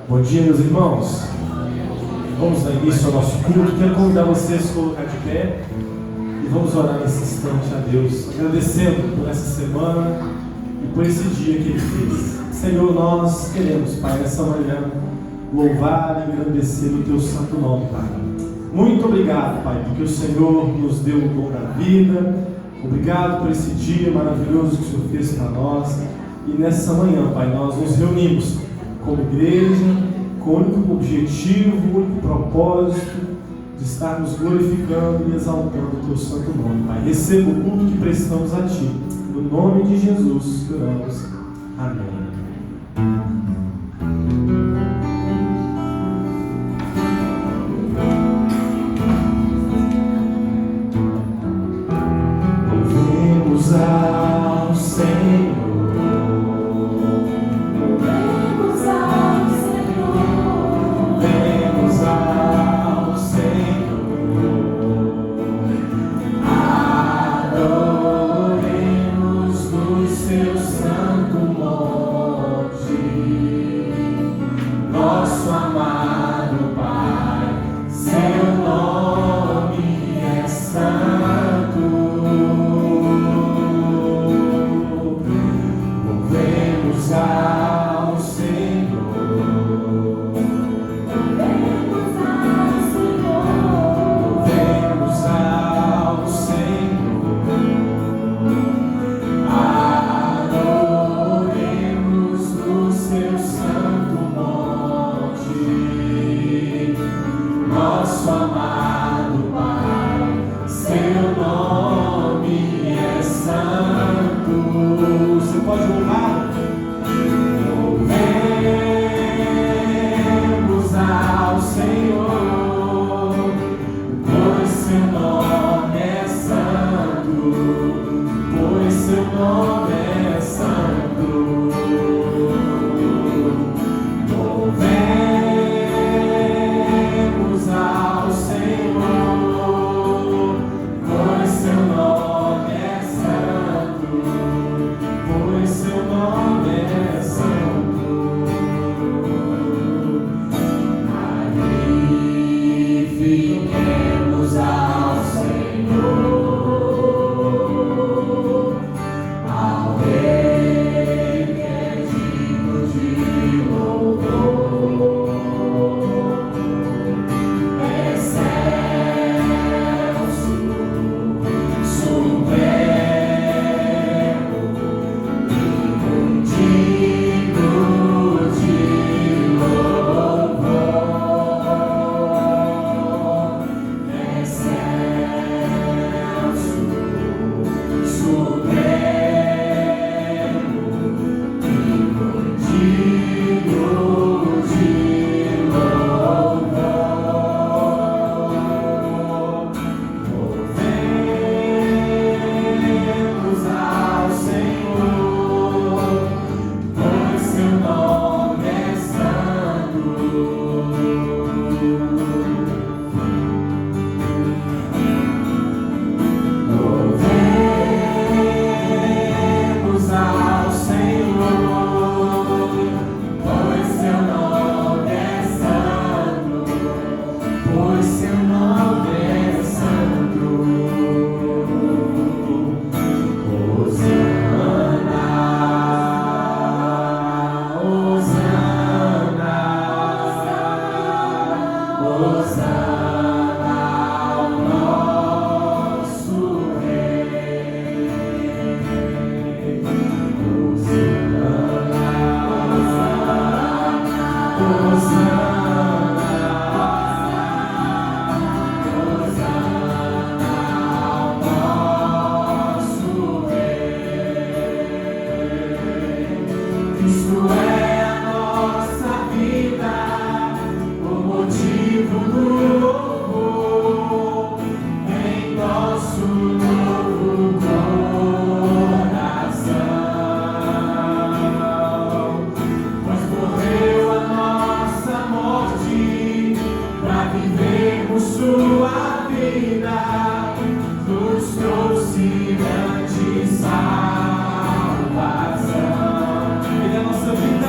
Bom dia, meus irmãos. Vamos dar início ao nosso culto. Quero convidar você a se colocar de pé e vamos orar nesse instante a Deus, agradecendo por essa semana e por esse dia que Ele fez. Senhor, nós queremos, Pai, nessa manhã, louvar e engrandecer o Teu santo nome, Pai. Muito obrigado, Pai, porque o Senhor nos deu o dom da vida. Obrigado por esse dia maravilhoso que o Senhor fez para nós. E nessa manhã, Pai, nós nos reunimos como igreja, com o único objetivo, o único propósito de estarmos glorificando e exaltando o Teu santo nome, Pai. Receba o culto que prestamos a Ti. No nome de Jesus que oramos. Amém. Louvemos ao Senhor. Ele é a nossa vida.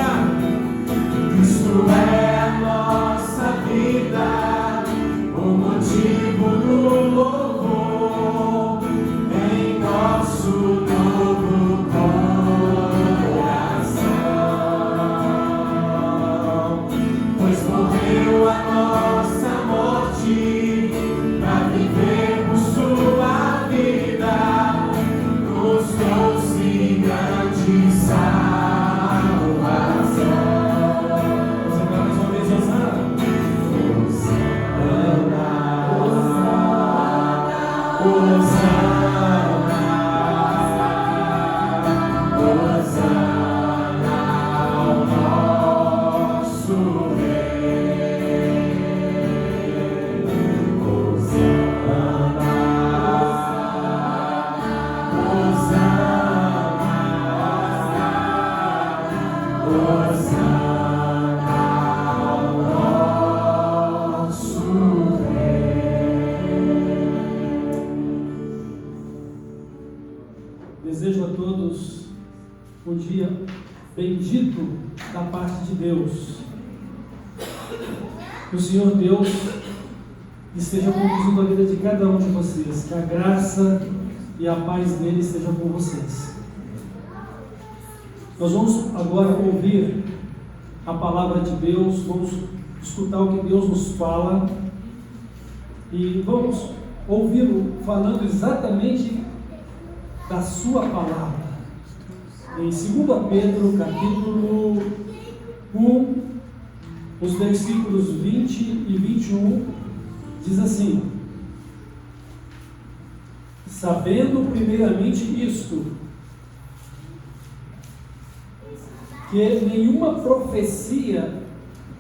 um dia bendito da parte de Deus. Que o Senhor Deus esteja conduzindo a vida de cada um de vocês, que a graça e a paz dele estejam com vocês. Nós vamos agora ouvir a palavra de Deus, vamos escutar o que Deus nos fala e vamos ouvi-lo falando exatamente da sua palavra. Em 2 Pedro, capítulo 1, os versículos 20 e 21, diz assim: sabendo primeiramente isto, que nenhuma profecia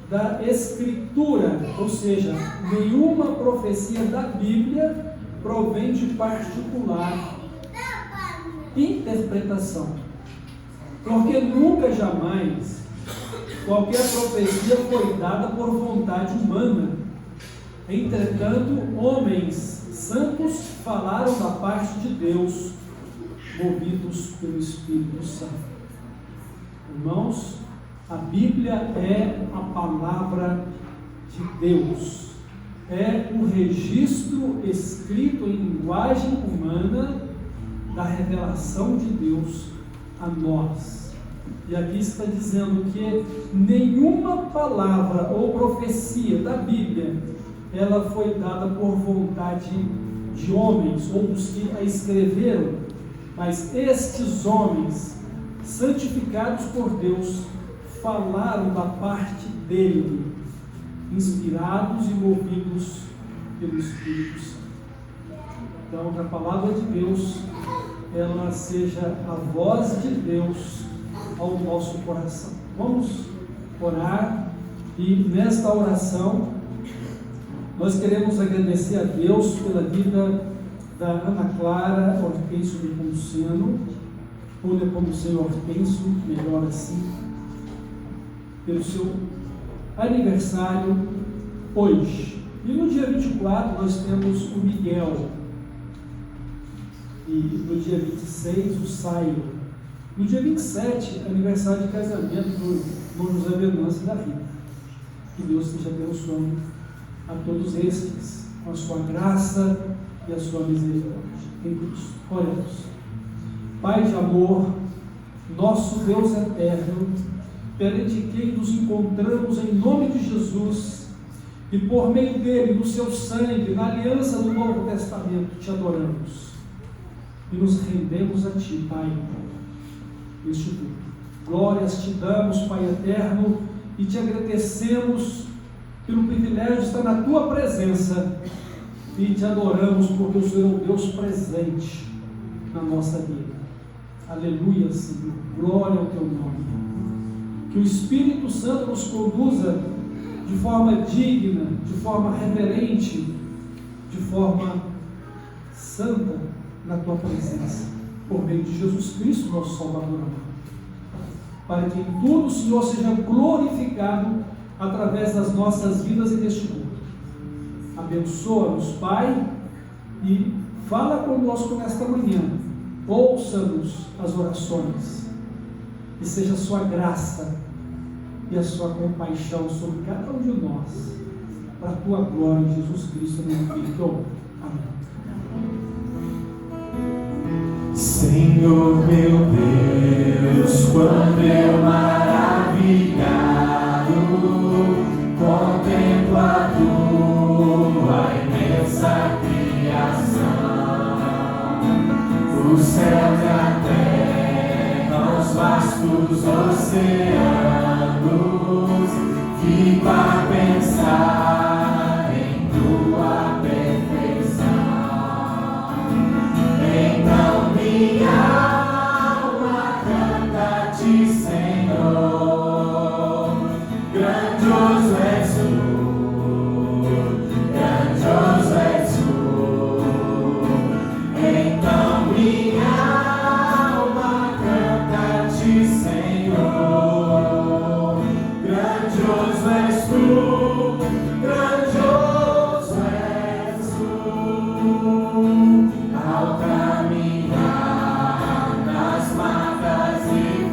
da Escritura, ou seja, nenhuma profecia da Bíblia provém de particular interpretação, porque nunca jamais qualquer profecia foi dada por vontade humana. Entretanto, homens santos falaram da parte de Deus, movidos pelo Espírito Santo. Irmãos, a Bíblia é a palavra de Deus, é o registro escrito em linguagem humana da revelação de Deus a nós. E aqui está dizendo que nenhuma palavra ou profecia da Bíblia ela foi dada por vontade de homens ou dos que a escreveram, mas estes homens, santificados por Deus, falaram da parte dele, inspirados e movidos pelo Espírito Santo. Então, que a palavra de Deus ela seja a voz de Deus ao nosso coração. Vamos orar, e nesta oração nós queremos agradecer a Deus pela vida da Ana Clara Hortêncio Nepomuceno, ou Nepomuceno Hortêncio, melhor assim, pelo seu aniversário hoje. E no dia 24 nós temos o Miguel, e no dia 26 o Saio. No dia 27, aniversário de casamento do irmão José Venâncio da Rita. Que Deus esteja abençoando a todos estes, com a sua graça e a sua misericórdia. Em Cristo. Oremos. Pai de amor, nosso Deus eterno, perante quem nos encontramos em nome de Jesus, e por meio dele, no seu sangue, na aliança do Novo Testamento, te adoramos e nos rendemos a ti, Pai, neste dia. Glórias te damos, Pai eterno, e te agradecemos pelo privilégio de estar na tua presença, e te adoramos porque o Senhor é um Deus presente na nossa vida. Aleluia, Senhor, glória ao teu nome. Que o Espírito Santo nos conduza de forma digna, de forma reverente, de forma santa na tua presença, por meio de Jesus Cristo, nosso Salvador amado, para que em tudo o Senhor seja glorificado através das nossas vidas e deste mundo. Abençoa-nos, Pai, e fala conosco nesta manhã. Ouça-nos as orações, e seja a sua graça e a sua compaixão sobre cada um de nós, para a tua glória em Jesus Cristo, meu Filho. Amém. Senhor meu Deus, quando eu maravilhado contemplo a tua imensa criação, o céu e a terra, os vastos oceanos, fico a pensar em tua perfeição. Então minha alma canta-te, Senhor, grandioso és tu, grandioso és tu. Então minha alma canta-te, Senhor, grandioso és tu, grandioso és tu. Ao caminhar nas matas e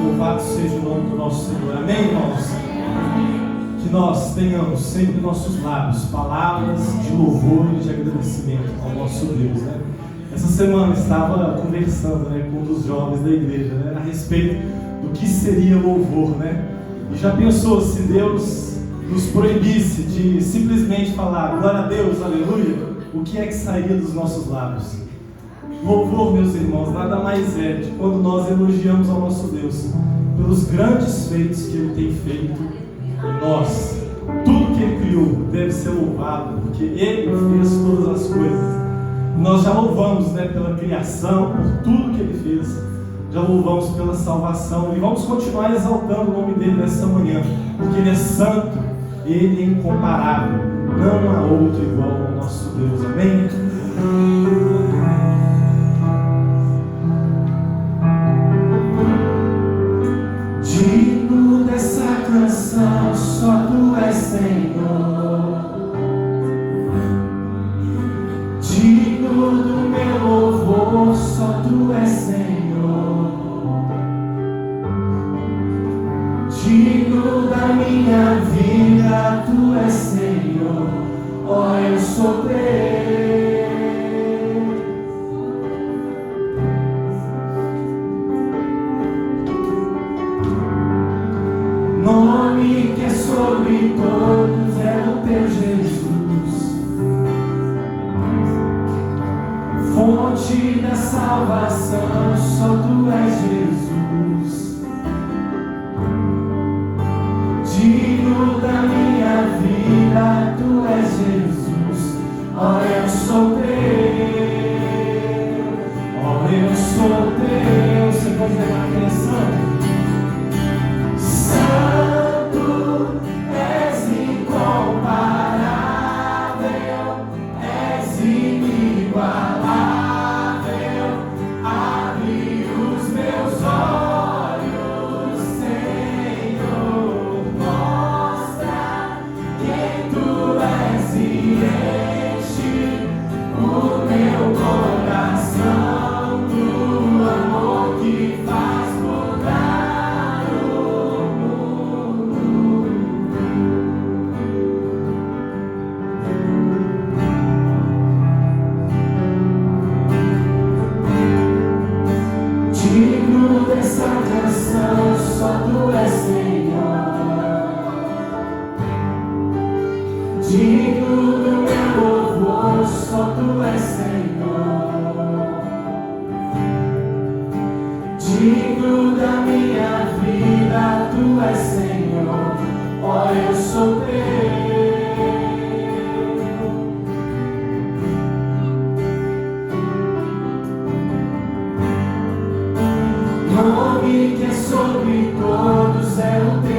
Louvado seja o nome do nosso Senhor. Amém, irmãos? Que nós tenhamos sempre em nossos lábios palavras de louvor e de agradecimento ao nosso Deus, né? Essa semana eu estava conversando, né, com um dos jovens da igreja, né, a respeito do que seria louvor, né? E já pensou se Deus nos proibisse de simplesmente falar glória a Deus, aleluia? O que é que sairia dos nossos lábios? Louvor, meus irmãos, nada mais é de quando nós elogiamos ao nosso Deus pelos grandes feitos que Ele tem feito em nós. Tudo que Ele criou deve ser louvado, porque Ele fez todas as coisas. Nós já louvamos, né, pela criação, por tudo que Ele fez. Já louvamos pela salvação e vamos continuar exaltando o nome dEle nessa manhã, porque Ele é santo, Ele é incomparável, não há outro igual ao nosso Deus. Amém? Digno dessa canção, só Tu és Senhor. Digno do meu louvor, só Tu és Senhor. Digno da minha vida, Tu és Senhor. Ó, eu sou Teu. Nome que é sobre todos é o Teu Jesus, fonte da salvação, só Tu és Jesus. Digno da minha vida, Tu és Jesus. Ó, eu sou Teu, ó, eu sou Teu. Você pode levar a atenção? Santo, és incomparável, és inigualável. Abre os meus olhos, Senhor, mostra quem Tu és e enche o meu coração do amor que faz mudar o mundo. Digno dessa canção, só Tu és Senhor. Digno do meu louvor, só Tu és Senhor. Digno da minha vida, Tu és Senhor. Ó, eu sou Teu. Nome que é sobre todos é o Teu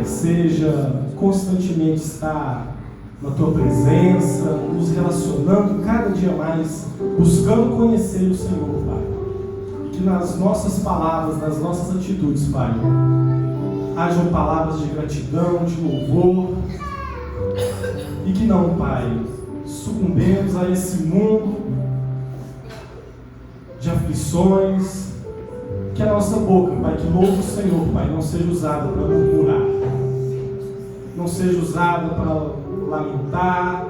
Seja constantemente estar na Tua presença, nos relacionando cada dia mais, buscando conhecer o Senhor, Pai. E que nas nossas palavras, nas nossas atitudes, Pai, hajam palavras de gratidão, de louvor, e que não, Pai, sucumbemos a esse mundo de aflições, que a nossa boca, Pai, que louve o Senhor, Pai, não seja usada para murmurar, não seja usada para lamentar,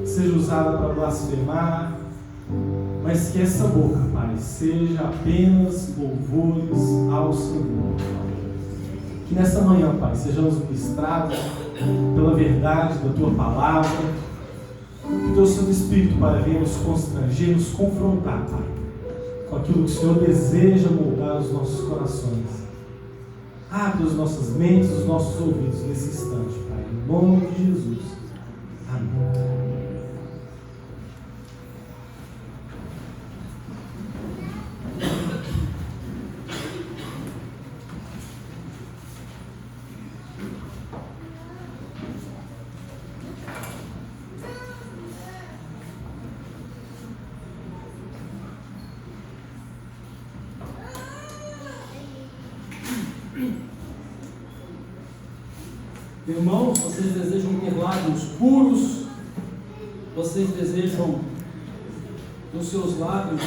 seja usada para blasfemar, mas que essa boca, Pai, seja apenas louvores ao Senhor. Que nessa manhã, Pai, sejamos ministrados pela verdade da Tua palavra, que Teu Santo Espírito, Pai, venha nos constranger, nos confrontar, Pai, com aquilo que o Senhor deseja moldar os nossos corações. Abre as nossas mentes, os nossos ouvidos nesse instante, Pai, em nome de Jesus. Amém. Irmãos, vocês desejam ter lábios puros? Vocês desejam que os seus lábios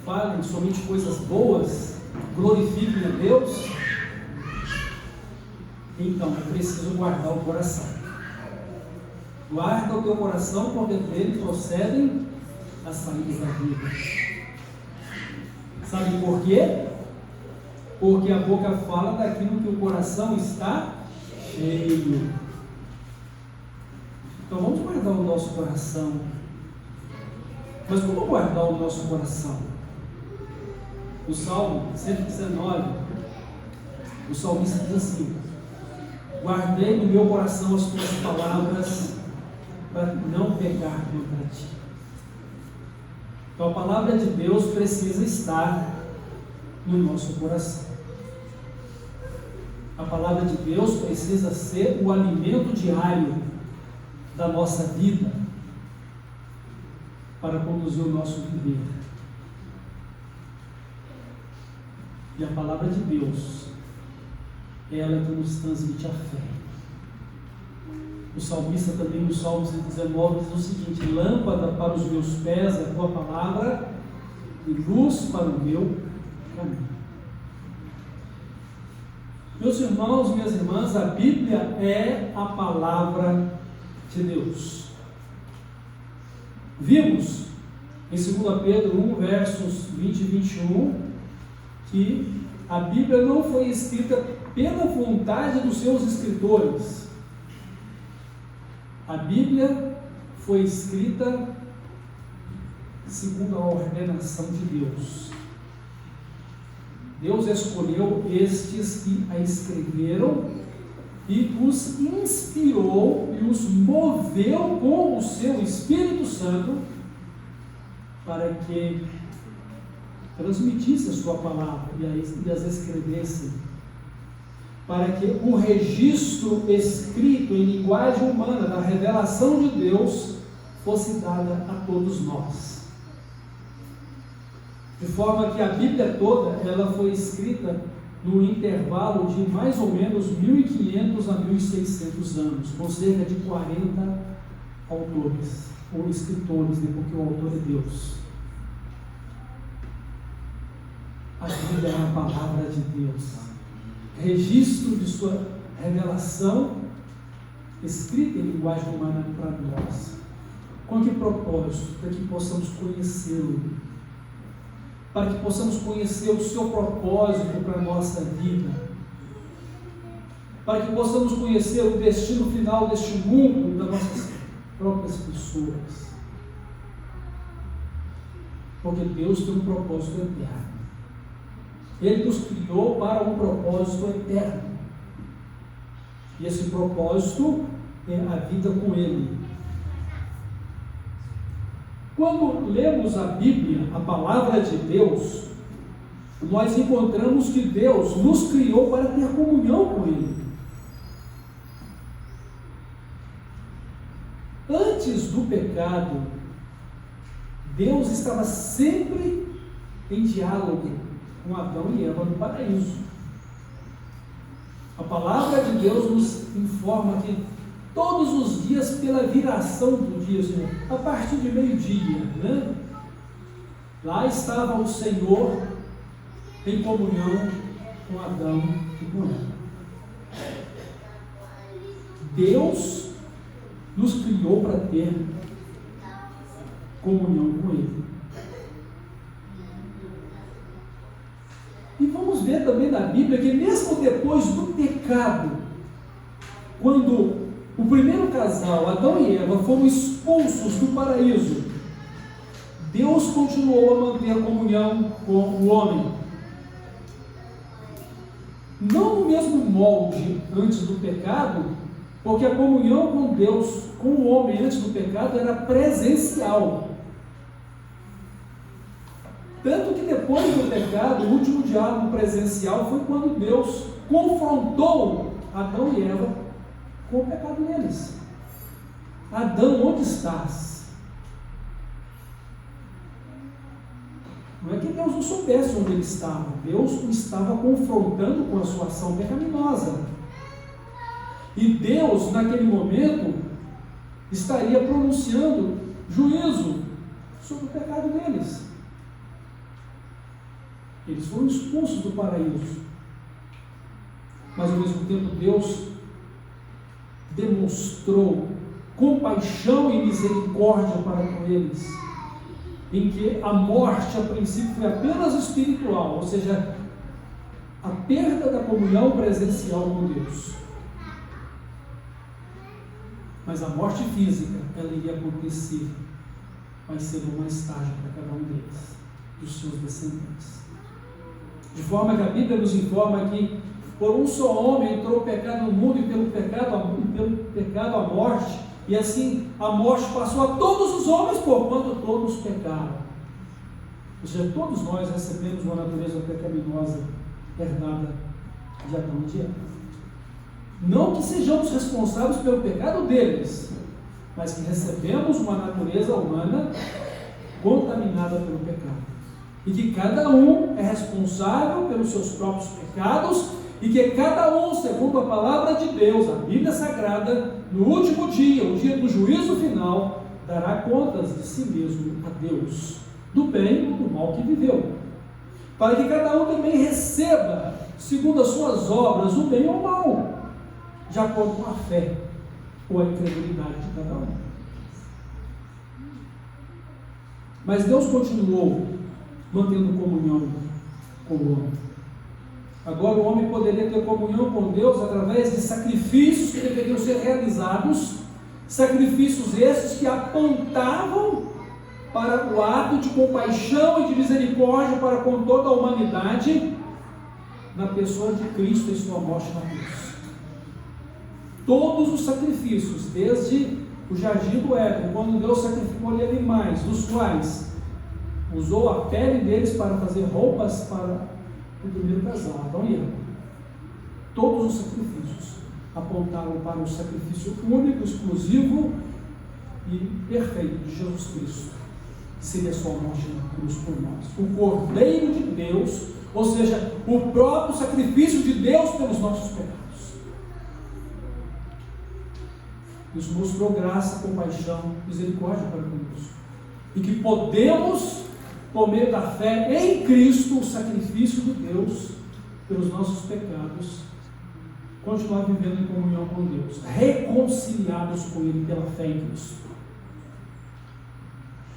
falem somente coisas boas? Glorifiquem a Deus? Então, é preciso guardar o coração. Guarda o teu coração, porque dele procedem as saídas da vida. Sabe por quê? Porque a boca fala daquilo que o coração está cheio. Então vamos guardar o nosso coração. Mas como guardar o nosso coração? O Salmo 119, o salmista diz assim: guardei no meu coração as tuas palavras, para não pecar contra ti. Então a palavra de Deus precisa estar no nosso coração. A palavra de Deus precisa ser o alimento diário da nossa vida para conduzir o nosso viver. E a palavra de Deus, ela é que nos transmite a fé. O salmista também no Salmo 119 diz o seguinte: lâmpada para os meus pés é a tua palavra e luz para o meu caminho. Meus irmãos, minhas irmãs, a Bíblia é a palavra de Deus. Vimos em 2 Pedro 1, versos 20 e 21, que a Bíblia não foi escrita pela vontade dos seus escritores. A Bíblia foi escrita segundo a ordenação de Deus. Deus escolheu estes que a escreveram e os inspirou e os moveu com o seu Espírito Santo para que transmitisse a sua palavra e as escrevesse, para que o registro escrito em linguagem humana da revelação de Deus fosse dada a todos nós. De forma que a Bíblia toda, ela foi escrita no intervalo de mais ou menos 1500 a 1600 anos, com cerca de 40 autores, ou escritores, porque o autor é Deus. A Bíblia é a palavra de Deus, registro de sua revelação, escrita em linguagem humana para nós. Com que propósito? Para que possamos conhecê-lo, para que possamos conhecer o seu propósito para a nossa vida, para que possamos conhecer o destino final deste mundo, das nossas próprias pessoas. Porque Deus tem um propósito eterno. Ele nos criou para um propósito eterno. E esse propósito é a vida com Ele. Quando lemos a Bíblia, a palavra de Deus, nós encontramos que Deus nos criou para ter comunhão com Ele. Antes do pecado, Deus estava sempre em diálogo com Adão e Eva no paraíso. A palavra de Deus nos informa que todos os dias, pela viração do dia, a partir de meio-dia, lá estava o Senhor em comunhão com Adão e com Eva. Deus nos criou para ter comunhão com Ele. E vamos ver também na Bíblia que mesmo depois do pecado, quando o primeiro casal, Adão e Eva, foram expulsos do paraíso, Deus continuou a manter a comunhão com o homem. Não no mesmo molde antes do pecado, porque a comunhão com Deus, com o homem antes do pecado, era presencial. Tanto que depois do pecado, o último diálogo presencial foi quando Deus confrontou Adão e Eva com o pecado deles. Adão, onde estás? Não é que Deus não soubesse onde ele estava. Deus o estava confrontando com a sua ação pecaminosa. E Deus, naquele momento, estaria pronunciando juízo sobre o pecado deles. Eles foram expulsos do paraíso. Mas ao mesmo tempo Deus demonstrou compaixão e misericórdia para com eles, em que a morte a princípio foi apenas espiritual, ou seja, a perda da comunhão presencial com Deus. Mas a morte física, ela iria acontecer mais cedo ou mais tarde para cada um deles, dos seus descendentes. De forma que a Bíblia nos informa que por um só homem entrou o pecado no mundo, e pelo pecado a morte, e assim a morte passou a todos os homens, porquanto todos pecaram. Ou seja, todos nós recebemos uma natureza pecaminosa herdada de Adão e de Eva. Não que sejamos responsáveis pelo pecado deles, mas que recebemos uma natureza humana contaminada pelo pecado. E que cada um é responsável pelos seus próprios pecados, e que cada um, segundo a palavra de Deus, a Bíblia Sagrada, no último dia, o dia do juízo final, dará contas de si mesmo a Deus, do bem ou do mal que viveu, para que cada um também receba, segundo as suas obras, o bem ou o mal, de acordo com a fé ou a incredulidade de cada um. Mas Deus continuou mantendo comunhão com o homem. Agora o homem poderia ter comunhão com Deus através de sacrifícios que deveriam ser realizados, sacrifícios esses que apontavam para o ato de compaixão e de misericórdia para com toda a humanidade, na pessoa de Cristo em sua morte na cruz. Todos os sacrifícios, desde o jardim do Éden, quando Deus sacrificou ali animais, dos quais usou a pele deles para fazer roupas para o primeiro casal, Adão e Eva. Todos os sacrifícios apontaram para o sacrifício único, exclusivo e perfeito de Jesus Cristo, que seria a sua morte na cruz por nós. O Cordeiro de Deus, ou seja, o próprio sacrifício de Deus pelos nossos pecados. Isso mostrou graça, compaixão, misericórdia para conosco. E que podemos, por meio da fé em Cristo, o sacrifício de Deus pelos nossos pecados, continuar vivendo em comunhão com Deus, reconciliados com Ele pela fé em Cristo,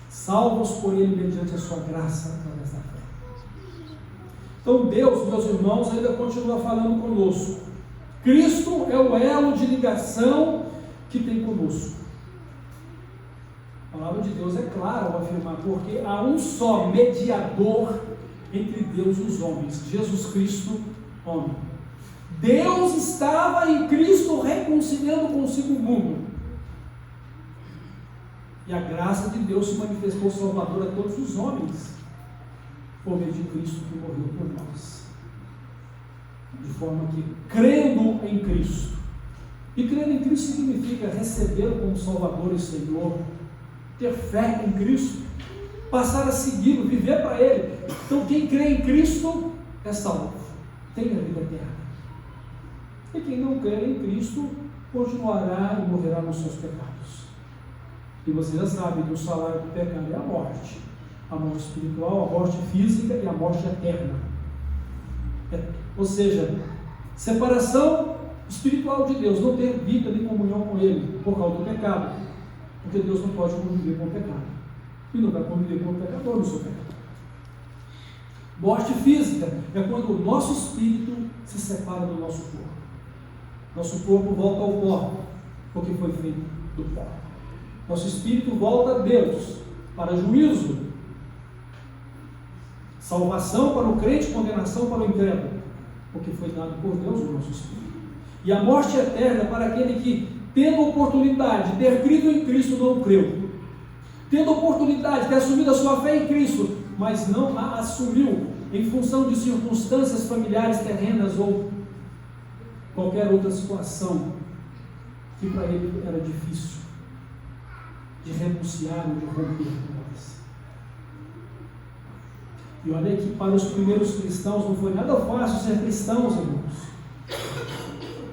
salvos por Ele mediante a sua graça através da fé. Então Deus, meus irmãos, ainda continua falando conosco. Cristo é o elo de ligação que tem conosco. A palavra de Deus é clara ao afirmar, porque há um só mediador entre Deus e os homens, Jesus Cristo, homem. Deus estava em Cristo reconciliando consigo o mundo. E a graça de Deus se manifestou salvadora a todos os homens, por meio de Cristo que morreu por nós. De forma que, crendo em Cristo, e crendo em Cristo significa recebê-lo como Salvador e Senhor, ter fé em Cristo, passar a segui-lo, viver para Ele. Então quem crê em Cristo é salvo, tem a vida eterna. E quem não crê em Cristo continuará e morrerá nos seus pecados. E você já sabe que o salário do pecado é a morte espiritual, a morte física e a morte eterna. Ou seja, separação espiritual de Deus, não ter vida nem comunhão com Ele por causa do pecado, porque Deus não pode conviver com o pecado e não vai conviver com o pecador no seu pecado. Morte física é quando o nosso espírito se separa do nosso corpo. Nosso corpo volta ao pó, porque foi feito do pó. Nosso espírito volta a Deus, para juízo, salvação para o crente, condenação para o incrédulo, porque foi dado por Deus o nosso espírito. E a morte eterna para aquele que, tendo oportunidade de ter crido em Cristo, não creu. Tendo oportunidade de ter assumido a sua fé em Cristo, mas não a assumiu em função de circunstâncias familiares, terrenas ou qualquer outra situação que para ele era difícil de renunciar ou de romper com elas. E olha que para os primeiros cristãos não foi nada fácil ser cristãos, irmãos.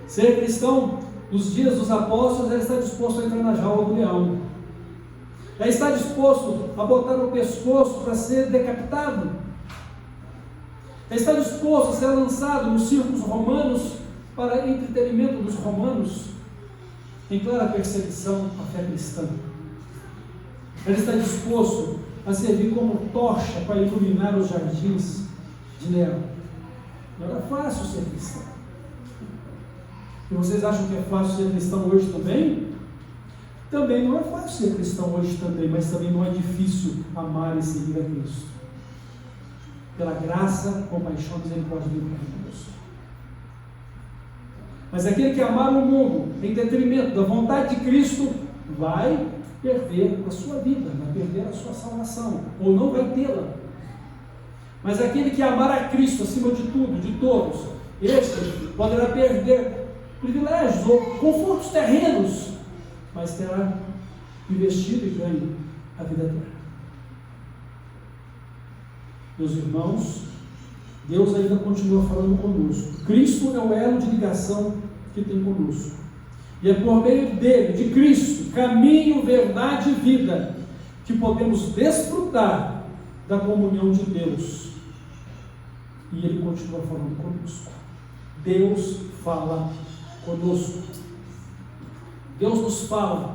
Ser cristão nos dias dos apóstolos é estar disposto a entrar na jaula do leão, é estar disposto a botar no pescoço para ser decapitado, é estar disposto a ser lançado nos círculos romanos para entretenimento dos romanos, em clara perseguição à fé cristã. Ele está disposto a servir como tocha para iluminar os jardins de Nero. Não era fácil ser cristão. E vocês acham que é fácil ser cristão hoje também? Também não é fácil ser cristão hoje também, mas também não é difícil amar e seguir a Cristo. Pela graça, compaixão e misericórdia de Deus. Mas aquele que amar o mundo em detrimento da vontade de Cristo vai perder a sua vida, vai perder a sua salvação, ou não vai tê-la. Mas aquele que amar a Cristo acima de tudo, de todos, este poderá perder privilégios ou confortos terrenos, mas terá investido e ganho a vida eterna. Meus irmãos, Deus ainda continua falando conosco. Cristo é o elo de ligação que tem conosco. E é por meio dele, de Cristo, caminho, verdade e vida, que podemos desfrutar da comunhão de Deus. E ele continua falando conosco. Deus fala conosco. Deus nos fala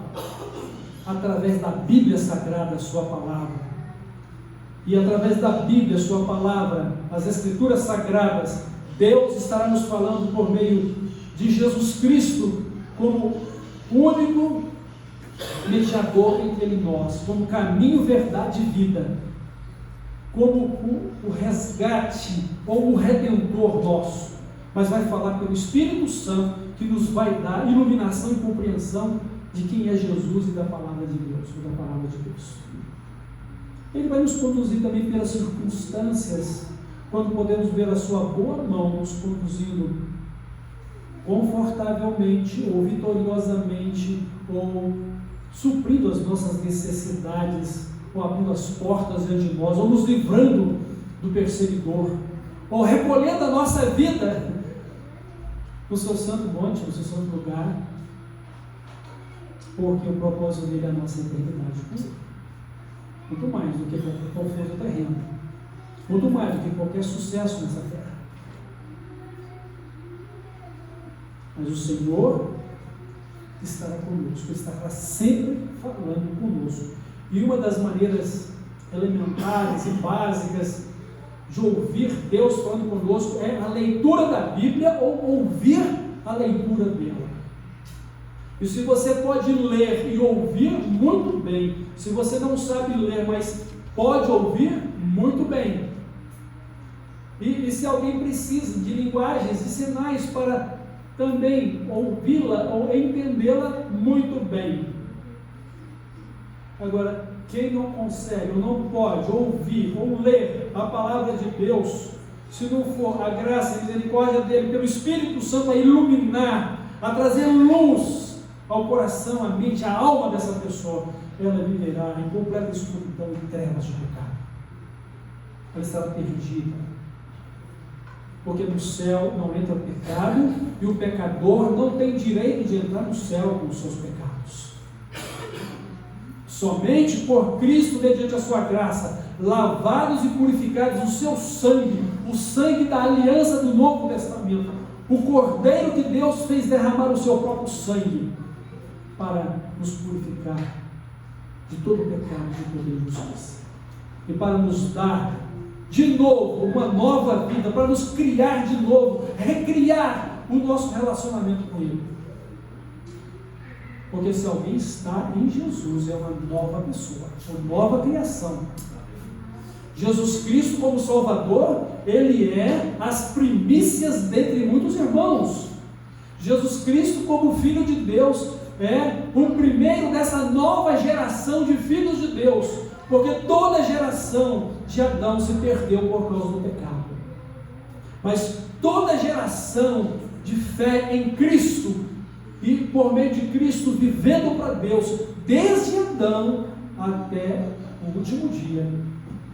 através da Bíblia Sagrada, a sua palavra. E através da Bíblia, a sua palavra, as Escrituras Sagradas, Deus estará nos falando por meio de Jesus Cristo, como único mediador entre ele e nós, como caminho, verdade e vida, como o resgate ou o redentor nosso, mas vai falar pelo Espírito Santo, que nos vai dar iluminação e compreensão de quem é Jesus e da palavra de Deus, ou da palavra de Deus. Ele vai nos conduzir também pelas circunstâncias, quando podemos ver a sua boa mão nos conduzindo confortavelmente ou vitoriosamente, ou suprindo as nossas necessidades, ou abrindo as portas diante de nós, ou nos livrando do perseguidor, ou recolhendo a nossa vida no seu santo monte, no seu santo lugar, porque o propósito dele é a nossa eternidade com ele. Muito mais do que qualquer conforto terreno, muito mais do que qualquer sucesso nessa terra. Mas o Senhor estará conosco, estará sempre falando conosco. E uma das maneiras elementares e básicas de ouvir Deus falando conosco é a leitura da Bíblia, ou ouvir a leitura dela. E se você pode ler e ouvir, muito bem. Se você não sabe ler, mas pode ouvir, muito bem. E se alguém precisa de linguagens e sinais para também ouvi-la ou entendê-la, muito bem. Agora, quem não consegue ou não pode ouvir ou ler a palavra de Deus, se não for a graça e a misericórdia dele pelo Espírito Santo a iluminar, a trazer luz ao coração, à mente, à alma dessa pessoa, ela viverá em completa escuridão e trevas de pecado. Ela estará perdida, porque no céu não entra pecado, e o pecador não tem direito de entrar no céu com os seus pecados. Somente por Cristo, mediante a sua graça, lavados e purificados no seu sangue, o sangue da aliança do Novo Testamento, o Cordeiro que Deus fez derramar o seu próprio sangue para nos purificar de todo pecado, de toda injustiça, e para nos dar de novo uma nova vida, para nos criar de novo, recriar o nosso relacionamento com Ele. Porque se alguém está em Jesus, é uma nova pessoa, uma nova criação. Jesus Cristo como Salvador, Ele é as primícias dentre muitos irmãos. Jesus Cristo como Filho de Deus é o primeiro dessa nova geração de filhos de Deus, porque toda geração de Adão se perdeu por causa do pecado, mas toda geração de fé em Cristo e por meio de Cristo vivendo para Deus, desde Adão até o último dia,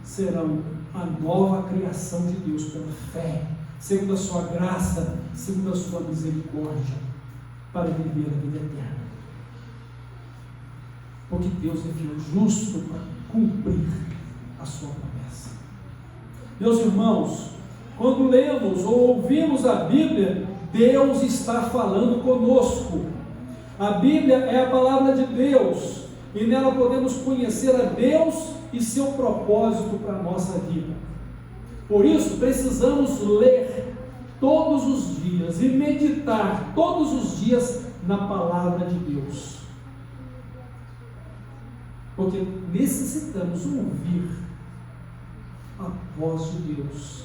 serão a nova criação de Deus pela fé, segundo a sua graça, segundo a sua misericórdia, para viver a vida eterna. Porque Deus é fiel justo para cumprir a sua promessa. Meus irmãos, quando lemos ou ouvimos a Bíblia, Deus está falando conosco. A Bíblia é a palavra de Deus, e nela podemos conhecer a Deus e seu propósito para a nossa vida. Por isso, precisamos ler todos os dias e meditar todos os dias na palavra de Deus. Porque necessitamos ouvir a voz de Deus.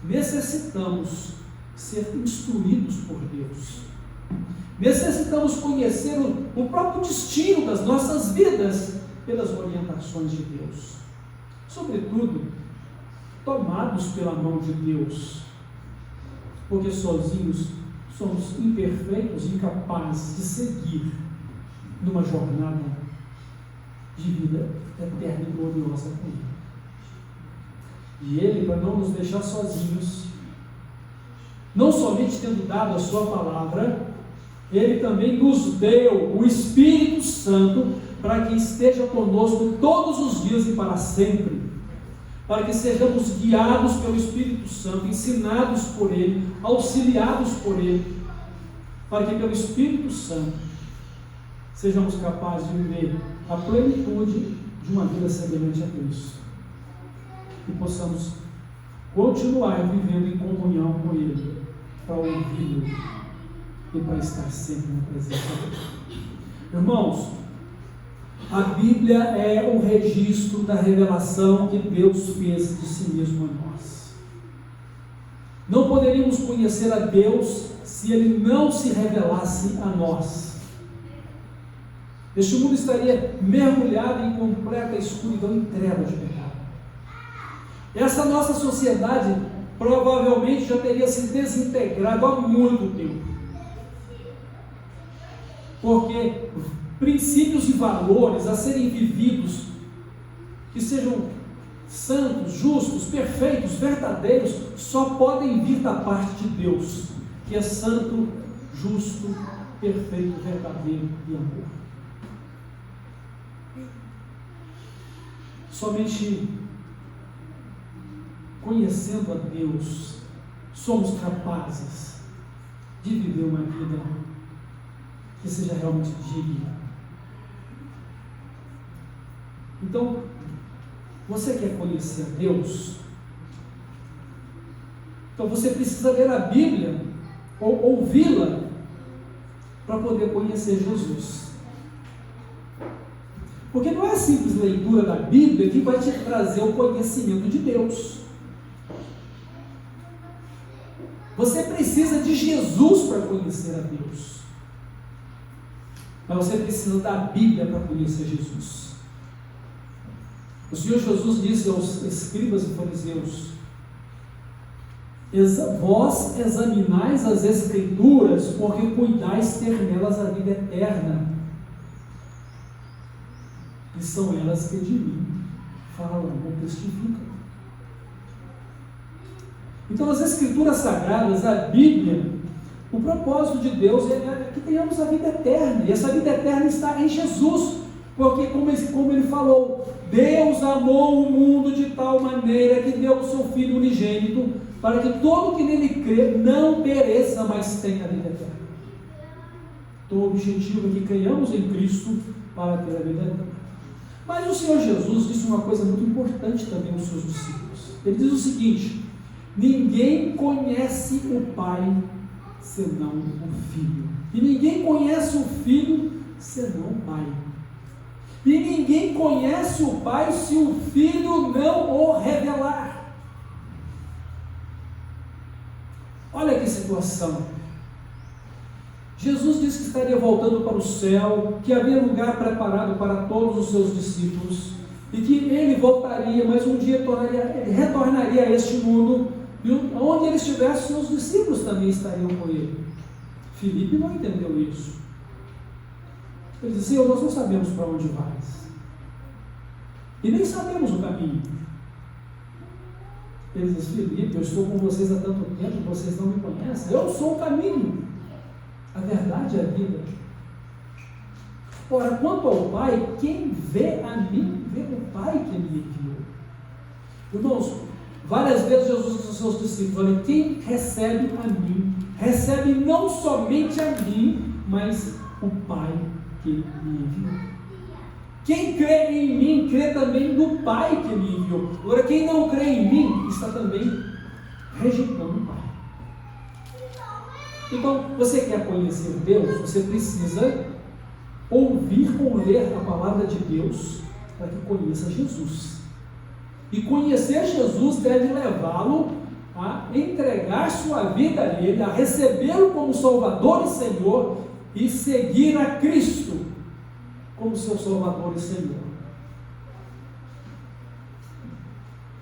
Necessitamos ser instruídos por Deus. Necessitamos conhecer o próprio destino das nossas vidas pelas orientações de Deus. Sobretudo, tomados pela mão de Deus. Porque sozinhos somos imperfeitos e incapazes de seguir numa jornada de vida eterna e gloriosa com Ele. E Ele, para não nos deixar sozinhos, não somente tendo dado a sua palavra, Ele também nos deu o Espírito Santo para que esteja conosco todos os dias e para sempre, para que sejamos guiados pelo Espírito Santo, ensinados por Ele, auxiliados por Ele, para que pelo Espírito Santo sejamos capazes de viver a plenitude de uma vida semelhante a Cristo, e possamos continuar vivendo em comunhão com Ele, para ouvi-lo e para estar sempre na presença dele. Irmãos, A Bíblia é o registro da revelação que Deus fez de si mesmo a nós. Não poderíamos conhecer a Deus se Ele não se revelasse a nós. Este mundo estaria mergulhado em completa escuridão e trevas de pecado. Essa nossa sociedade provavelmente já teria se desintegrado há muito tempo. Porque princípios e valores a serem vividos, que sejam santos, justos, perfeitos, verdadeiros, só podem vir da parte de Deus, que é santo, justo, perfeito, verdadeiro e amor. Somente conhecendo a Deus, somos capazes de viver uma vida que seja realmente digna. Então, você quer conhecer a Deus? Então você precisa ler a Bíblia ou ouvi-la para poder conhecer Jesus. Porque não é a simples leitura da Bíblia que vai te trazer o conhecimento de Deus. Você precisa de Jesus para conhecer a Deus. Mas você precisa da Bíblia para conhecer Jesus. O Senhor Jesus disse aos escribas e fariseus: vós examinais as Escrituras, porque cuidais ter nelas a vida eterna, e são elas que de mim falam ou testificam. Então, as Escrituras Sagradas, a Bíblia, o propósito de Deus é que tenhamos a vida eterna, e essa vida eterna está em Jesus, porque como ele falou, Deus amou o mundo de tal maneira que deu o seu Filho unigênito, para que todo que nele crê não pereça, mas tenha a vida eterna. Então o objetivo é que creiamos em Cristo para ter a vida eterna. Mas o Senhor Jesus disse uma coisa muito importante também aos seus discípulos. Ele diz o seguinte: ninguém conhece o Pai senão o Filho, e ninguém conhece o Filho senão o Pai, e ninguém conhece o Pai se o Filho não o revelar. Olha que situação. Jesus disse que estaria voltando para o céu, que havia lugar preparado para todos os seus discípulos, e que ele voltaria, mas um dia ele retornaria a este mundo, e onde ele estivesse, seus discípulos também estariam com ele. Filipe não entendeu isso. Ele disse: Senhor, nós não sabemos para onde vais, e nem sabemos o caminho. Ele diz: Filipe, eu estou com vocês há tanto tempo, vocês não me conhecem. Eu sou o caminho, a verdade e a vida. Ora, quanto ao Pai, quem vê a mim, vê o Pai que me enviou. Irmãos, várias vezes Jesus disse aos seus discípulos: olha, quem recebe a mim, recebe não somente a mim, mas o Pai que me enviou. Quem crê em mim, crê também no Pai que me enviou. Agora, quem não crê em mim, está também rejeitando o Pai. Então, você quer conhecer Deus, você precisa ouvir ou ler a palavra de Deus para que conheça Jesus. E conhecer Jesus deve levá-lo a entregar sua vida a Ele, a recebê-lo como Salvador e Senhor, e seguir a Cristo como seu Salvador e Senhor.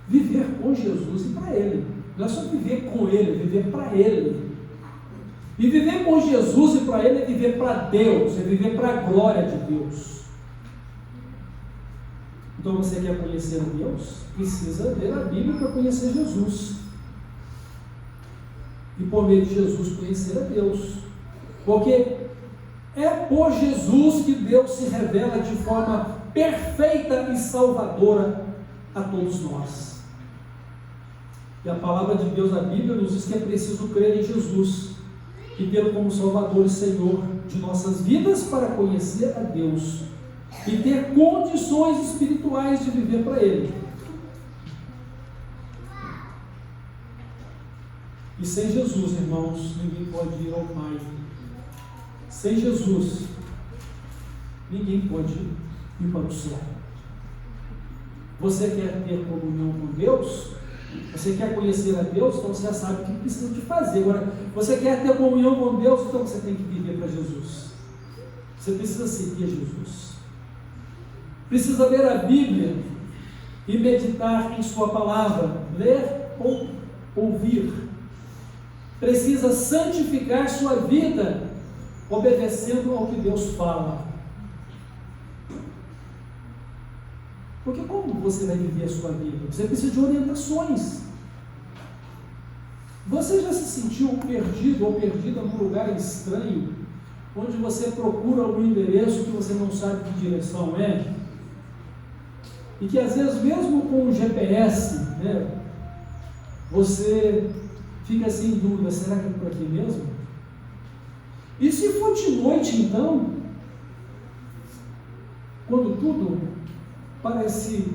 Viver com Jesus e para Ele. Não é só viver com Ele, viver para Ele. E viver com Jesus e para Ele é viver para Deus, é viver para a glória de Deus. Então você quer conhecer a Deus? Precisa ler a Bíblia para conhecer Jesus. E por meio de Jesus conhecer a Deus. Porque é por Jesus que Deus se revela de forma perfeita e salvadora a todos nós. E a palavra de Deus, a Bíblia, nos diz que é preciso crer em Jesus e tê-lo como Salvador e Senhor de nossas vidas para conhecer a Deus e ter condições espirituais de viver para Ele. E sem Jesus, irmãos, ninguém pode ir ao Pai. Sem Jesus, ninguém pode e para o céu. Você quer ter comunhão com Deus? Você quer conhecer a Deus? Então você já sabe o que precisa de fazer. Agora, você quer ter comunhão com Deus? Então você tem que viver para Jesus. Você precisa seguir Jesus. Precisa ler a Bíblia e meditar em sua palavra. Ler ou ouvir. Precisa santificar sua vida, obedecendo ao que Deus fala. Porque como você vai viver a sua vida? Você precisa de orientações. Você já se sentiu perdido ou perdida num lugar estranho, onde você procura um endereço que você não sabe que direção é? E que às vezes, mesmo com o GPS, né, você fica assim em dúvida, será que é por aqui mesmo? E se for de noite então, quando tudo parece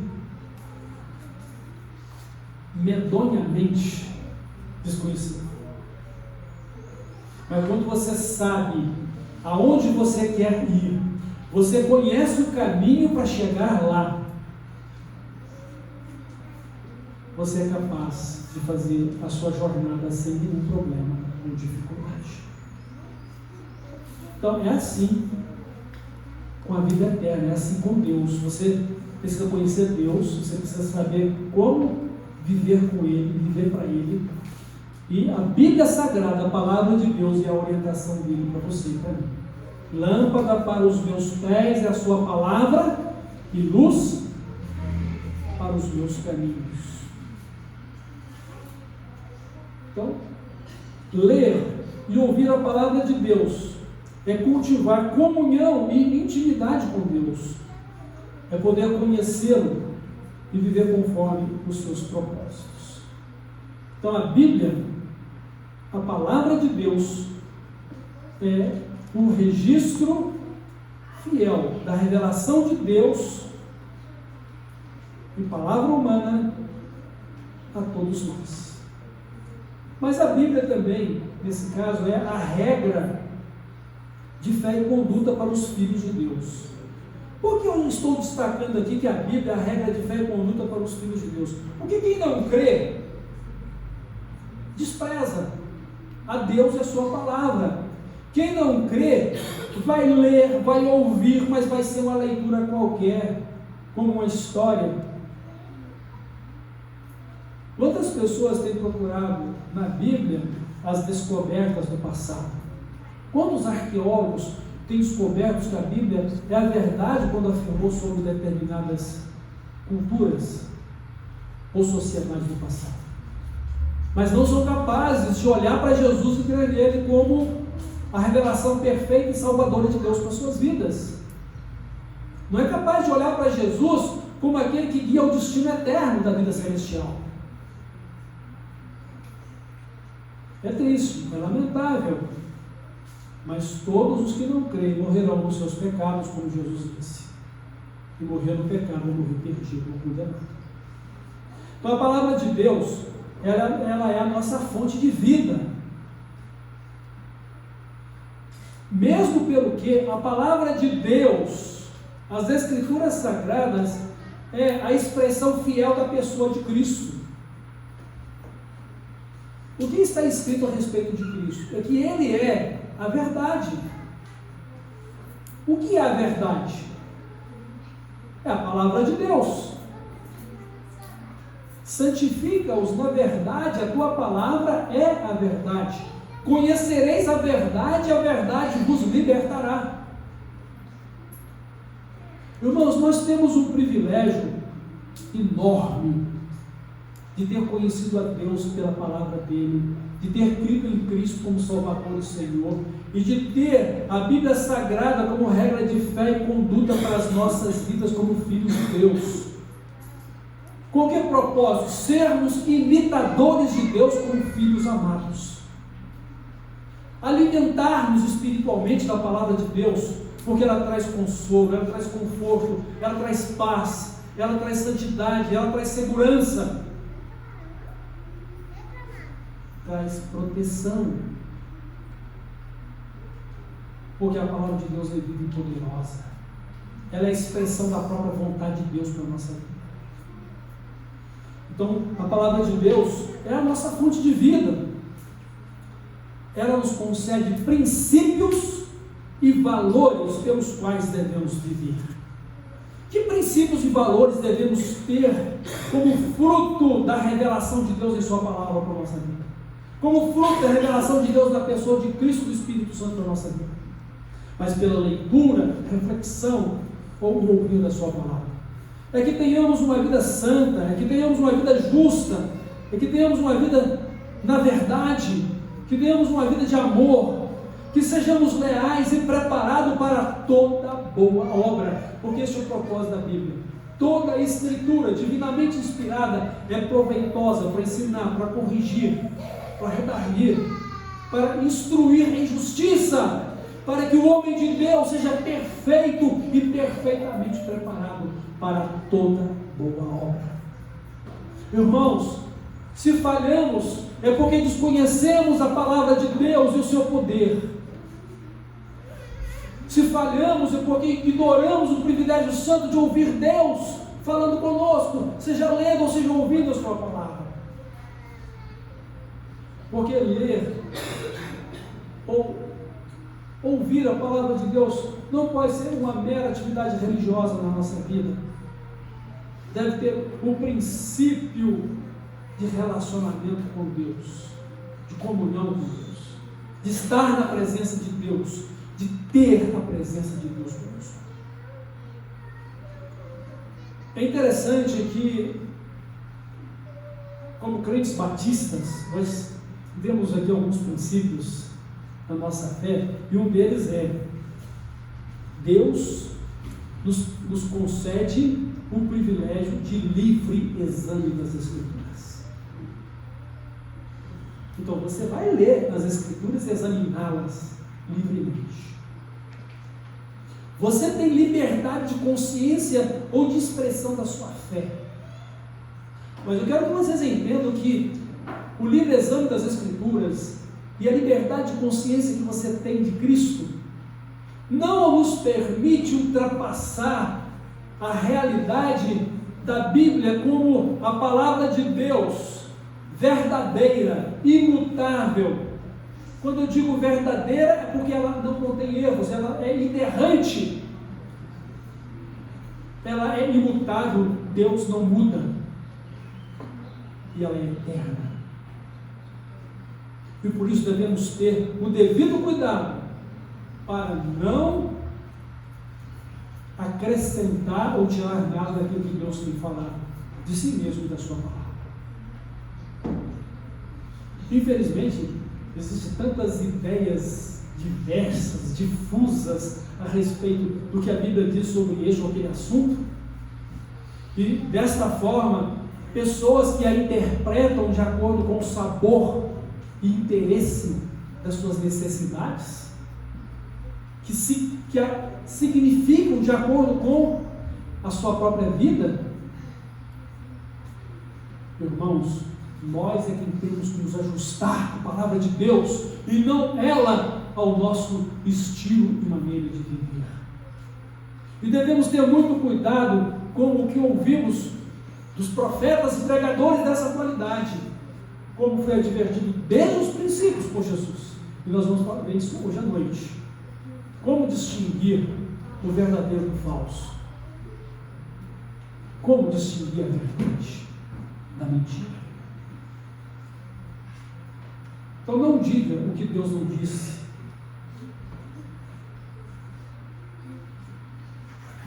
medonhamente desconhecido, mas quando você sabe aonde você quer ir, você conhece o caminho para chegar lá, você é capaz de fazer a sua jornada sem nenhum problema ou dificuldade. Então é assim com a vida eterna, é assim com Deus. Você precisa conhecer Deus, você precisa saber como viver com Ele, viver para Ele. E a Bíblia Sagrada, a Palavra de Deus, é a orientação dele para você e para mim. Lâmpada para os meus pés é a sua palavra e luz para os meus caminhos. Então, ler e ouvir a Palavra de Deus é cultivar comunhão e intimidade com Deus. É poder conhecê-lo e viver conforme os seus propósitos. Então a Bíblia, a Palavra de Deus, é um registro fiel da revelação de Deus em palavra humana a todos nós. Mas a Bíblia também, nesse caso, é a regra de fé e conduta para os filhos de Deus. Por que eu estou destacando aqui que a Bíblia é a regra de fé e conduta para os filhos de Deus? Porque quem não crê despreza a Deus e a sua palavra. Quem não crê vai ler, vai ouvir, mas vai ser uma leitura qualquer, como uma história. Quantas pessoas têm procurado na Bíblia as descobertas do passado? Quantos arqueólogos têm descoberto que a Bíblia é a verdade quando afirmou sobre determinadas culturas ou sociedades do passado? Mas não são capazes de olhar para Jesus e crer nele como a revelação perfeita e salvadora de Deus para suas vidas. Não é capaz de olhar para Jesus como aquele que guia o destino eterno da vida celestial. É triste, é lamentável, mas todos os que não creem morrerão nos seus pecados, como Jesus disse. E morrer no pecado é morrer perdido, não condenado. Então a palavra de Deus, ela é a nossa fonte de vida. Mesmo pelo que a palavra de Deus, as Escrituras Sagradas, é a expressão fiel da pessoa de Cristo. O que está escrito a respeito de Cristo? É que Ele é a verdade. O que é a verdade? É a palavra de Deus. Santifica-os na verdade, a tua palavra é a verdade. Conhecereis a verdade vos libertará. Irmãos, nós temos um privilégio enorme de ter conhecido a Deus pela palavra dele, de ter crido em Cristo como Salvador e Senhor, e de ter a Bíblia Sagrada como regra de fé e conduta para as nossas vidas como filhos de Deus. Com que propósito? Sermos imitadores de Deus como filhos amados. Alimentar-nos espiritualmente da palavra de Deus, porque ela traz consolo, ela traz conforto, ela traz paz, ela traz santidade, ela traz segurança, traz proteção, porque a palavra de Deus é viva e poderosa. ela é a expressão da própria vontade de Deus para a nossa vida. Então, a palavra de Deus é a nossa fonte de vida. Ela nos concede princípios e valores pelos quais devemos viver. Que princípios e valores devemos ter como fruto da revelação de Deus em sua palavra para a nossa vida? Como fruto da revelação de Deus na pessoa de Cristo e do Espírito Santo para a nossa vida? Mas pela leitura, reflexão ou ouvir da sua palavra. É que tenhamos uma vida santa, é que tenhamos uma vida justa, é que tenhamos uma vida na verdade, que tenhamos uma vida de amor, que sejamos leais e preparados para toda boa obra, porque esse é o propósito da Bíblia. Toda a Escritura divinamente inspirada é proveitosa para ensinar, para corrigir, para redarguir, para instruir em justiça, para que o homem de Deus seja perfeito e perfeitamente preparado para toda boa obra. Irmãos, se falhamos, é porque desconhecemos a palavra de Deus e o seu poder. Se falhamos, é porque ignoramos o privilégio santo de ouvir Deus falando conosco, seja lendo ou seja ouvindo a sua palavra. Porque ler ou ouvir a palavra de Deus não pode ser uma mera atividade religiosa na nossa vida. Deve ter um princípio de relacionamento com Deus, de comunhão com Deus, de estar na presença de Deus, de ter a presença de Deus conosco. É interessante que, como crentes batistas, nós temos aqui alguns princípios da nossa fé, e um deles é: Deus nos concede o privilégio de livre exame das Escrituras. Então você vai ler as Escrituras e examiná-las livremente. Você tem liberdade de consciência ou de expressão da sua fé. Mas eu quero que vocês entendam que o livre exame das Escrituras e a liberdade de consciência que você tem de Cristo não nos permite ultrapassar a realidade da Bíblia como a palavra de Deus, verdadeira, imutável. Quando eu digo verdadeira, é porque ela não contém erros, ela é inerrante, ela é imutável, Deus não muda, e ela é eterna. E por isso devemos ter o devido cuidado para não acrescentar ou tirar nada daquilo que Deus tem falado de si mesmo e da sua palavra. Infelizmente, existem tantas ideias diversas, difusas a respeito do que a Bíblia diz sobre este ou aquele assunto, e desta forma, pessoas que a interpretam de acordo com o sabor e interesse das suas necessidades, que significam de acordo com a sua própria vida. Irmãos, nós é quem temos que nos ajustar à palavra de Deus e não ela ao nosso estilo e maneira de viver. E devemos ter muito cuidado com o que ouvimos dos profetas e pregadores dessa atualidade, como foi advertido desde os princípios por Jesus. E nós vamos ver isso hoje à noite. Como distinguir o verdadeiro do falso? Como distinguir a verdade da mentira? Então não diga o que Deus não disse.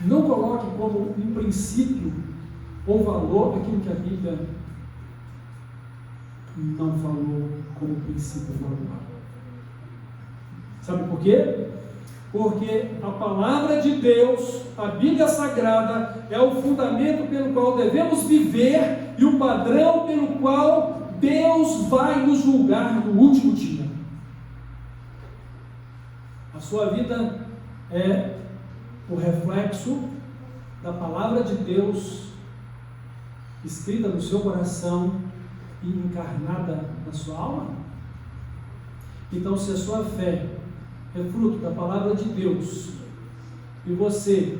Não coloque como um princípio ou valor aquilo que a Bíblia não falou como princípio ou valor. Sabe por quê? Porque a palavra de Deus, a Bíblia Sagrada, é o fundamento pelo qual devemos viver e o padrão pelo qual Deus vai nos julgar no último dia. A sua vida é o reflexo da palavra de Deus escrita no seu coração e encarnada na sua alma. Então, se a sua fé é fruto da palavra de Deus e você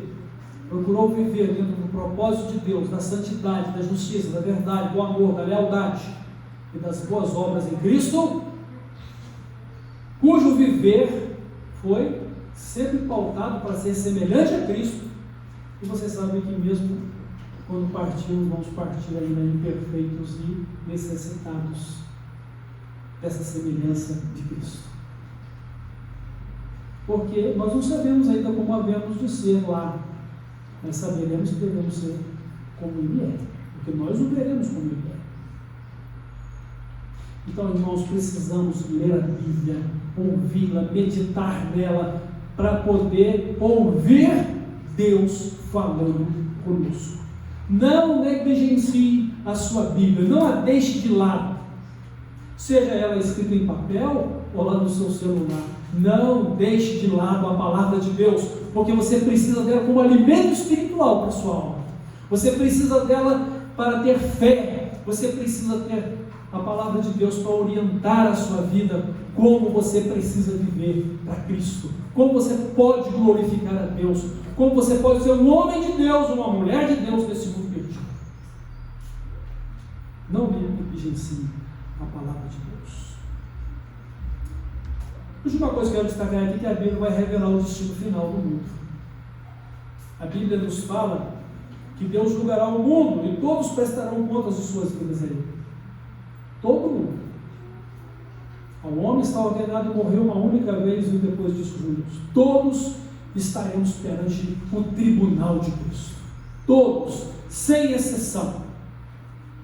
procurou viver dentro do propósito de Deus, da santidade, da justiça, da verdade, do amor, da lealdade e das boas obras em Cristo, cujo viver foi sempre pautado para ser semelhante a Cristo. E você sabe que mesmo quando partimos, vamos partir ainda imperfeitos e necessitados dessa semelhança de Cristo. Porque nós não sabemos ainda como havemos de ser lá, mas saberemos que devemos ser como Ele é, porque nós o veremos como Ele é. Então, irmãos, precisamos ler a Bíblia, ouvi-la, meditar nela, para poder ouvir Deus falando conosco. Não negligencie a sua Bíblia, não a deixe de lado, seja ela escrita em papel ou lá no seu celular. Não deixe de lado a palavra de Deus, porque você precisa dela como alimento espiritual para a sua alma. Você precisa dela para ter fé. Você precisa ter a palavra de Deus para orientar a sua vida, como você precisa viver para Cristo, como você pode glorificar a Deus, como você pode ser um homem de Deus, uma mulher de Deus nesse mundo perdido. Não negligencie a palavra de Deus. A última coisa que eu quero destacar aqui é que a Bíblia vai revelar o destino final do mundo. A Bíblia nos fala que Deus julgará o mundo e todos prestarão contas de suas vidas a Ele. Todo mundo. Ao homem está ordenado morrer uma única vez e depois disso juízo. Todos estaremos perante o tribunal de Cristo. Todos, sem exceção.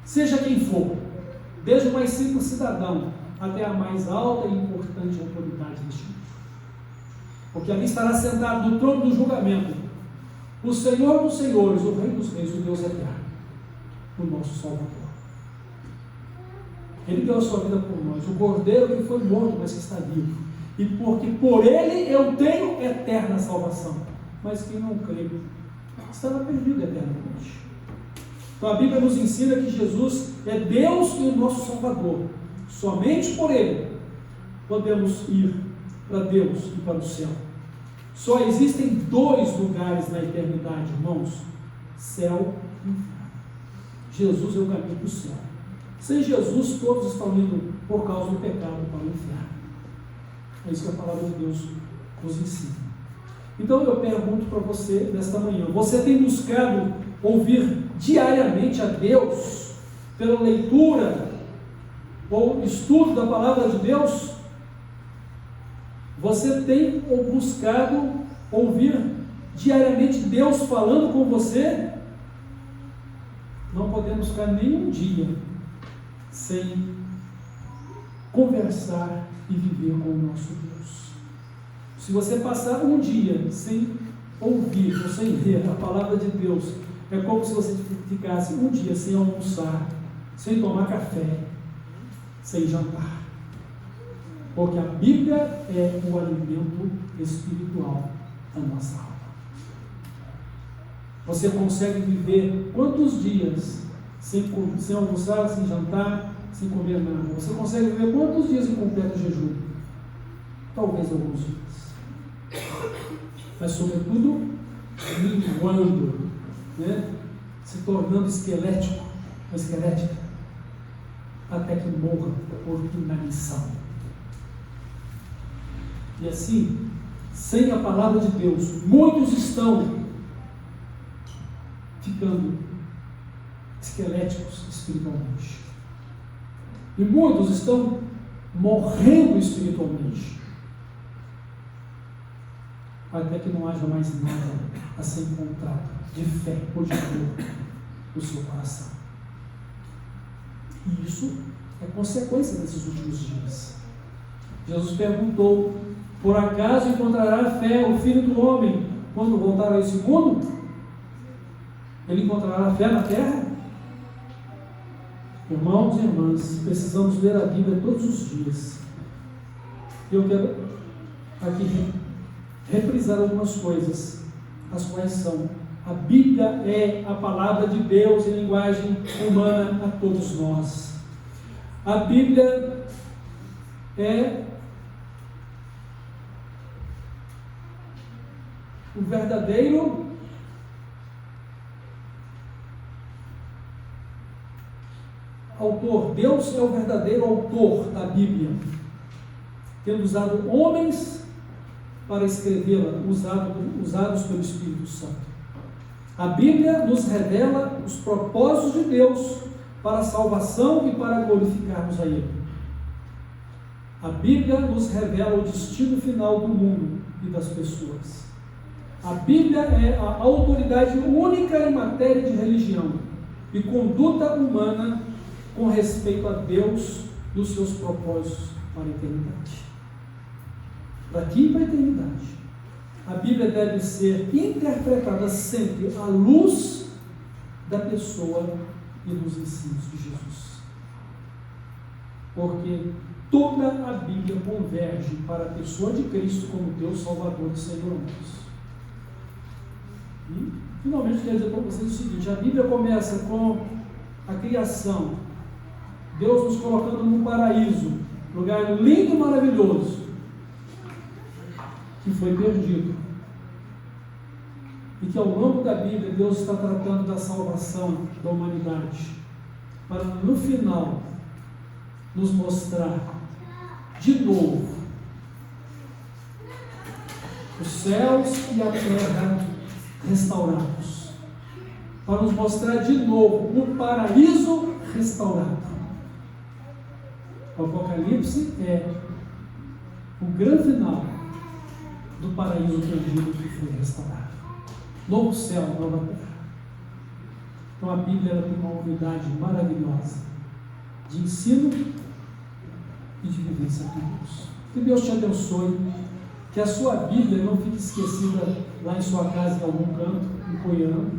Seja quem for, desde o mais simples cidadão até a mais alta e importante autoridade deste mundo. Porque ali estará sentado no trono do julgamento o Senhor dos senhores, o Rei dos reis, o Deus eterno, o nosso Salvador. Ele deu a sua vida por nós, o Cordeiro que foi morto, mas que está vivo. E porque por ele eu tenho eterna salvação. Mas quem não crê estará perdido eternamente. Então a Bíblia nos ensina que Jesus é Deus e o nosso Salvador. Somente por Ele podemos ir para Deus e para o céu. Só existem dois lugares na eternidade, irmãos: céu e inferno. Jesus é o caminho para o céu. Sem Jesus, todos estão indo por causa do pecado para o inferno. É isso que a palavra de Deus nos ensina. Então eu pergunto para você nesta manhã: você tem buscado ouvir diariamente a Deus pela leitura ou estudo da palavra de Deus? Você tem buscado ouvir diariamente Deus falando com você? Não podemos ficar nenhum dia sem conversar e viver com o nosso Deus. Se você passar um dia sem ouvir ou sem ler a palavra de Deus, é como se você ficasse um dia sem almoçar, sem tomar café, sem jantar. Porque a Bíblia é o alimento espiritual da nossa alma. Você consegue viver quantos dias sem almoçar, sem jantar, sem comer nada? Você consegue viver quantos dias em completo jejum? Talvez alguns dias. Mas sobretudo, minguando, se tornando esquelético, ou esquelética, até que morra por inanição. E assim, sem a palavra de Deus, muitos estão ficando esqueléticos espiritualmente. E muitos estão morrendo espiritualmente. Até que não haja mais nada a ser encontrado de fé ou de amor no seu coração. E isso é consequência desses últimos dias. Jesus perguntou: por acaso encontrará fé o Filho do Homem quando voltar a esse mundo? Ele encontrará fé na terra? Irmãos e irmãs, precisamos ler a Bíblia todos os dias. Eu quero aqui reprisar algumas coisas, as quais são: a Bíblia é a palavra de Deus em linguagem humana a todos nós. A Bíblia é o verdadeiro autor, Deus é o verdadeiro autor da Bíblia, tendo usado homens para escrevê-la, usados pelo Espírito Santo. A Bíblia nos revela os propósitos de Deus para a salvação e para glorificarmos a Ele. A Bíblia nos revela o destino final do mundo e das pessoas. A Bíblia é a autoridade única em matéria de religião e conduta humana com respeito a Deus e os seus propósitos para a eternidade. Daqui para a eternidade. A Bíblia deve ser interpretada sempre à luz da pessoa e dos ensinos de Jesus. Porque toda a Bíblia converge para a pessoa de Cristo como Deus Salvador e Senhor nosso. E, finalmente, quero dizer para vocês o seguinte: a Bíblia começa com a criação, Deus nos colocando num paraíso, lugar lindo e maravilhoso, que foi perdido. E que ao longo da Bíblia Deus está tratando da salvação da humanidade, para no final nos mostrar de novo os céus e a terra restaurados, para nos mostrar de novo o paraíso restaurado. O Apocalipse é o grande final do paraíso perdido que foi restaurado. Novo céu, nova terra. Então a Bíblia ela tem uma unidade maravilhosa de ensino e de vivência com Deus. Que Deus te abençoe, que a sua Bíblia não fique esquecida lá em sua casa, em algum canto, empoeirando.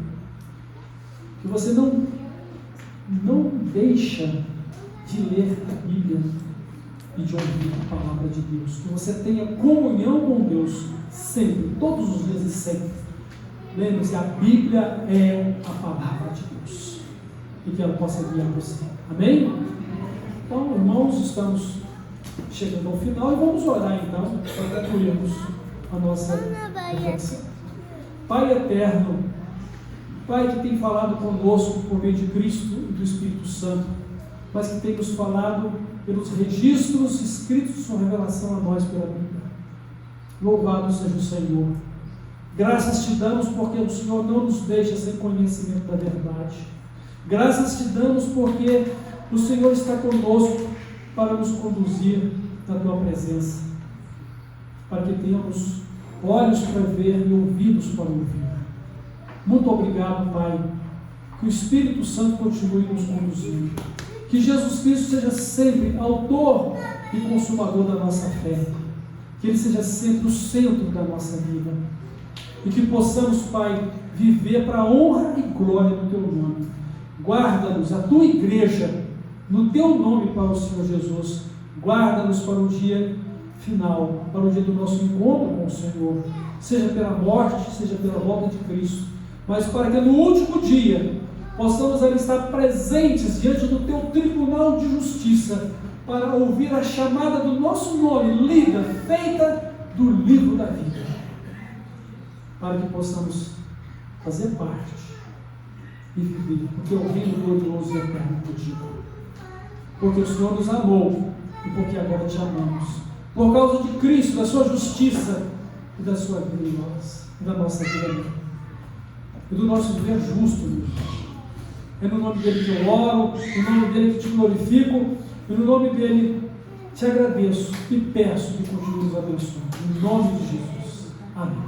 Que você não deixa de ler a Bíblia e de ouvir a palavra de Deus. Que você tenha comunhão com Deus sempre, todos os dias e sempre. Lembre-se, a Bíblia é a palavra de Deus. E que ela possa guiar você. Amém? Então, irmãos, estamos chegando ao final e vamos orar então, para concluirmos a nossa reflexão. Pai eterno, Pai que tem falado conosco por meio de Cristo e do Espírito Santo, mas que tem nos falado pelos registros escritos de sua revelação a nós pela Bíblia. Louvado seja o Senhor. Graças te damos porque o Senhor não nos deixa sem conhecimento da verdade. Graças te damos porque o Senhor está conosco para nos conduzir na tua presença, para que tenhamos olhos para ver e ouvidos para ouvir. Muito obrigado, Pai. Que o Espírito Santo continue nos conduzindo. Que Jesus Cristo seja sempre autor e consumador da nossa fé. Que Ele seja sempre o centro da nossa vida. E que possamos, Pai, viver para a honra e glória do Teu nome. Guarda-nos, a Tua igreja, no Teu nome, para o Senhor Jesus. Guarda-nos para o dia final, para o dia do nosso encontro com o Senhor, seja pela morte, seja pela volta de Cristo, mas para que no último dia possamos ali estar presentes diante do Teu tribunal de justiça, para ouvir a chamada do nosso nome, lida, feita do livro da vida, para que possamos fazer parte e viver, porque o reino glorioso e eterno contigo, porque o Senhor nos amou e porque agora te amamos, por causa de Cristo, da sua justiça e da sua vida em nós, e da nossa vida e do nosso viver justo, Deus. É no nome dele que eu oro, no nome dele que te glorifico, e no nome dele te agradeço e peço que continue nos abençoando. Em nome de Jesus. Amém.